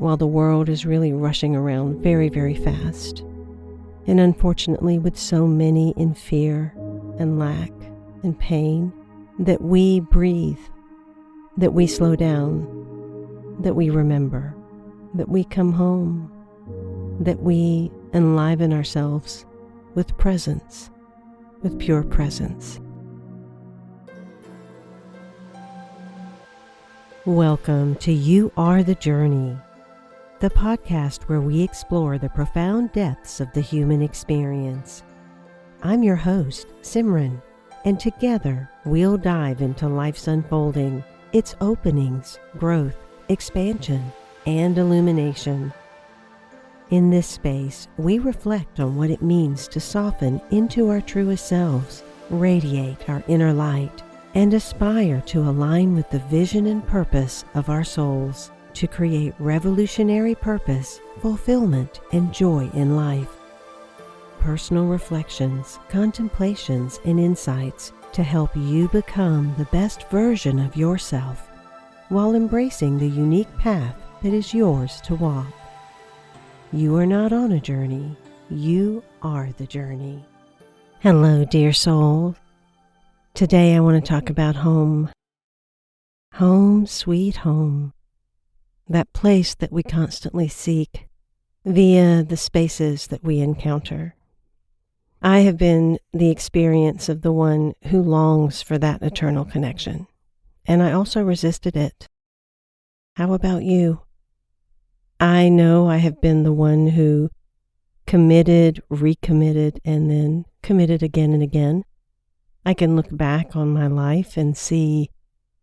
while the world is really rushing around very, very fast. And unfortunately, with so many in fear and lack and pain, that we breathe, that we slow down, that we remember, that we come home, that we enliven ourselves with presence, with pure presence. Welcome to You Are the Journey, the podcast where we explore the profound depths of the human experience. I'm your host, SIMRAN, and together we'll dive into life's unfolding, its openings, growth, expansion, and illumination. In this space, we reflect on what it means to soften into our truest selves, radiate our inner light, and aspire to align with the vision and purpose of our souls to create revolutionary purpose, fulfillment, and joy in life. Personal reflections, contemplations, and insights to help you become the best version of yourself while embracing the unique path that is yours to walk. You are not on a journey, you are the journey. Hello, dear soul. Today I want to talk about home. Home, sweet home. That place that we constantly seek via the spaces that we encounter. I have been the experience of the one who longs for that eternal connection, and I also resisted it. How about you? I know I have been the one who committed, recommitted, and then committed again and again. I can look back on my life and see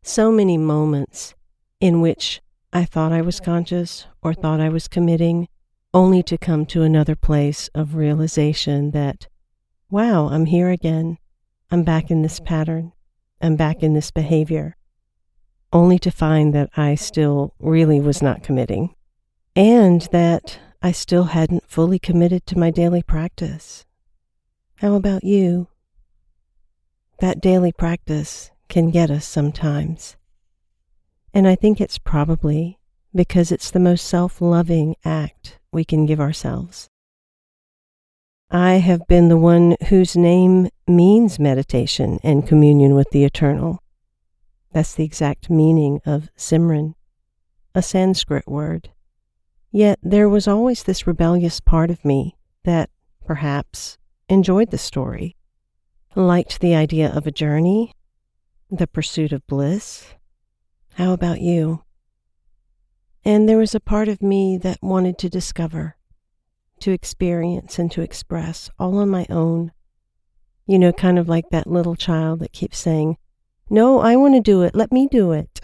so many moments in which I thought I was conscious or thought I was committing, only to come to another place of realization that, wow, I'm here again. I'm back in this pattern. I'm back in this behavior, only to find that I still really was not committing and that I still hadn't fully committed to my daily practice. How about you? That daily practice can get us sometimes. And I think it's probably because it's the most self-loving act we can give ourselves. I have been the one whose name means meditation and communion with the eternal. That's the exact meaning of SIMRAN, a Sanskrit word. Yet there was always this rebellious part of me that perhaps enjoyed the story, liked the idea of a journey, the pursuit of bliss. How about you? And there was a part of me that wanted to discover, to experience, and to express all on my own. You know, kind of like that little child that keeps saying, "No, I want to do it. Let me do it."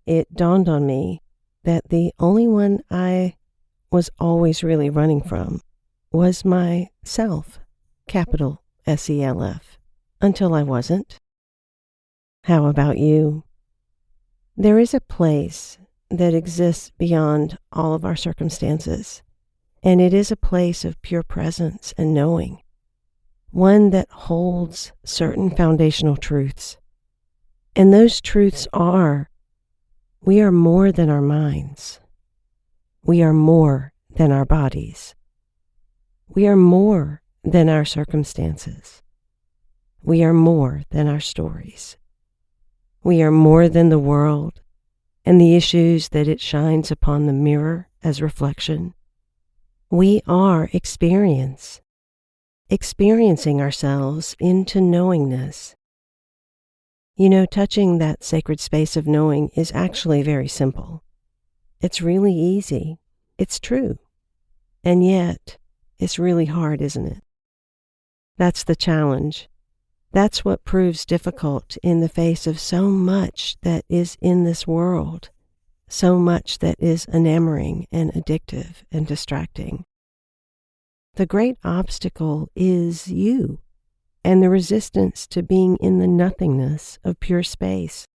It dawned on me that the only one I was always really running from was myself, capital SELF, until I wasn't. How about you? There is a place that exists beyond all of our circumstances, and it is a place of pure presence and knowing, one that holds certain foundational truths. And those truths are, we are more than our minds. We are more than our bodies. We are more than our circumstances. We are more than our stories. We are more than the world and the issues that it shines upon the mirror as reflection. We are experience, experiencing ourselves into knowingness. You know, touching that sacred space of knowing is actually very simple. It's really easy. It's true. And yet, it's really hard, isn't it? That's the challenge. That's what proves difficult in the face of so much that is in this world, so much that is enamoring and addictive and distracting. The great obstacle is you and the resistance to being in the nothingness of pure space.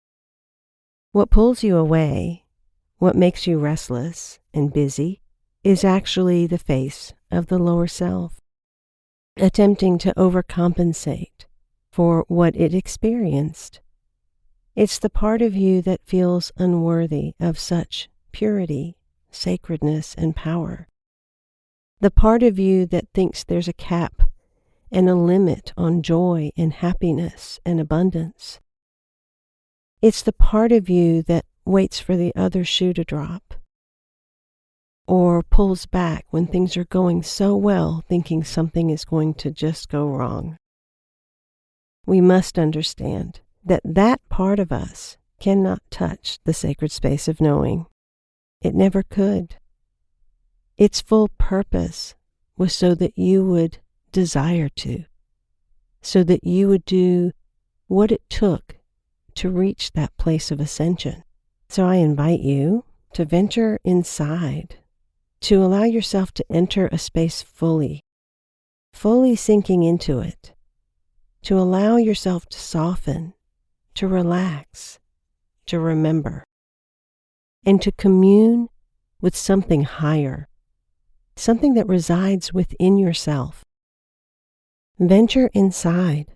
What pulls you away, what makes you restless and busy, is actually the face of the lower self, attempting to overcompensate for what it experienced. It's the part of you that feels unworthy of such purity, sacredness, and power. The part of you that thinks there's a cap and a limit on joy and happiness and abundance. It's the part of you that waits for the other shoe to drop, or pulls back when things are going so well, thinking something is going to just go wrong. We must understand that that part of us cannot touch the sacred space of knowing. It never could. Its full purpose was so that you would desire to, so that you would do what it took to reach that place of ascension. So I invite you to venture inside, to allow yourself to enter a space fully sinking into it, to allow yourself to soften, to relax, to remember, and to commune with something higher, something that resides within yourself. Venture inside.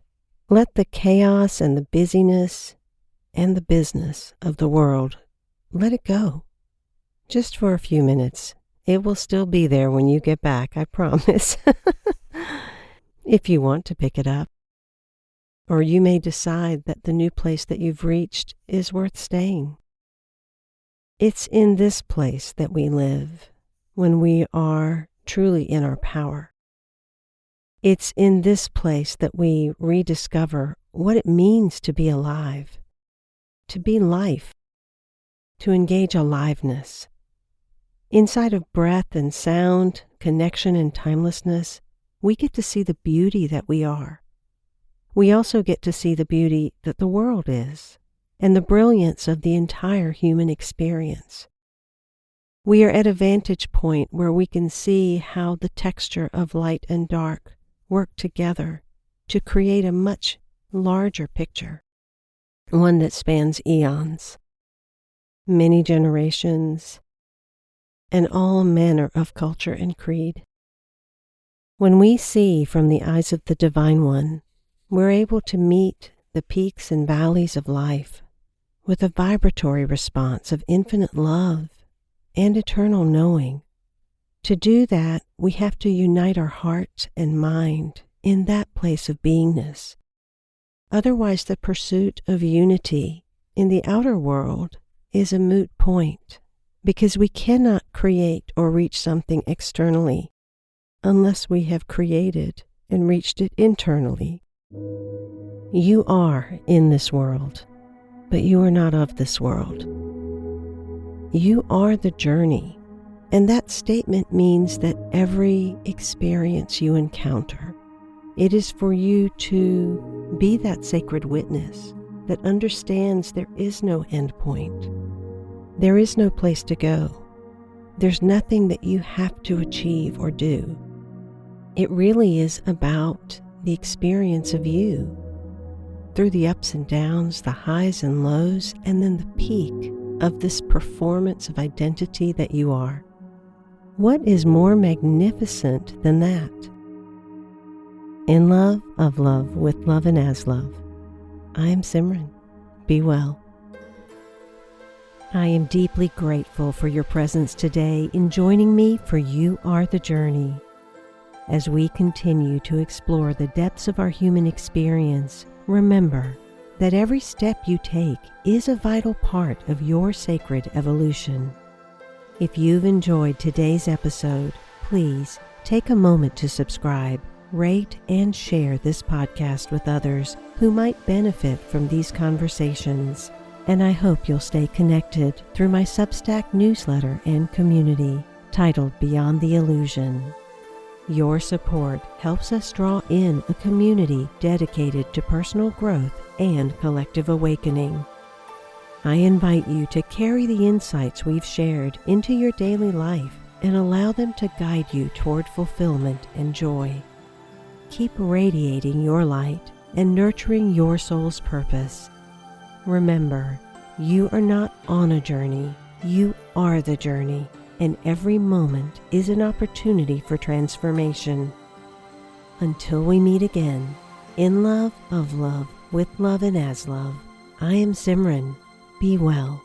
Let the chaos and the busyness and the business of the world, let it go. Just for a few minutes. It will still be there when you get back, I promise. If you want to pick it up. Or you may decide that the new place that you've reached is worth staying. It's in this place that we live when we are truly in our power. It's in this place that we rediscover what it means to be alive, to be life, to engage aliveness. Inside of breath and sound, connection and timelessness, we get to see the beauty that we are. We also get to see the beauty that the world is, and the brilliance of the entire human experience. We are at a vantage point where we can see how the texture of light and dark work together to create a much larger picture, one that spans eons, many generations, and all manner of culture and creed. When we see from the eyes of the Divine One, we're able to meet the peaks and valleys of life with a vibratory response of infinite love and eternal knowing. To do that, we have to unite our heart and mind in that place of beingness. Otherwise, the pursuit of unity in the outer world is a moot point, because we cannot create or reach something externally unless we have created and reached it internally. You are in this world, but you are not of this world. You are the journey, and that statement means that every experience you encounter, it is for you to be that sacred witness that understands there is no end point. There is no place to go. There's nothing that you have to achieve or do. It really is about the experience of you, through the ups and downs, the highs and lows, and then the peak of this performance of identity that you are. What is more magnificent than that? In love, of love, with love and as love, I am SIMRAN. Be well. I am deeply grateful for your presence today in joining me for You Are the Journey. As we continue to explore the depths of our human experience, remember that every step you take is a vital part of your sacred evolution. If you've enjoyed today's episode, please take a moment to subscribe, rate, and share this podcast with others who might benefit from these conversations. And I hope you'll stay connected through my Substack newsletter and community titled Beyond the Illusion. Your support helps us draw in a community dedicated to personal growth and collective awakening. I invite you to carry the insights we've shared into your daily life and allow them to guide you toward fulfillment and joy. Keep radiating your light and nurturing your soul's purpose. Remember, you are not on a journey, you are the journey. And every moment is an opportunity for transformation. Until we meet again, in love, of love, with love and as love, I am Simran. Be well.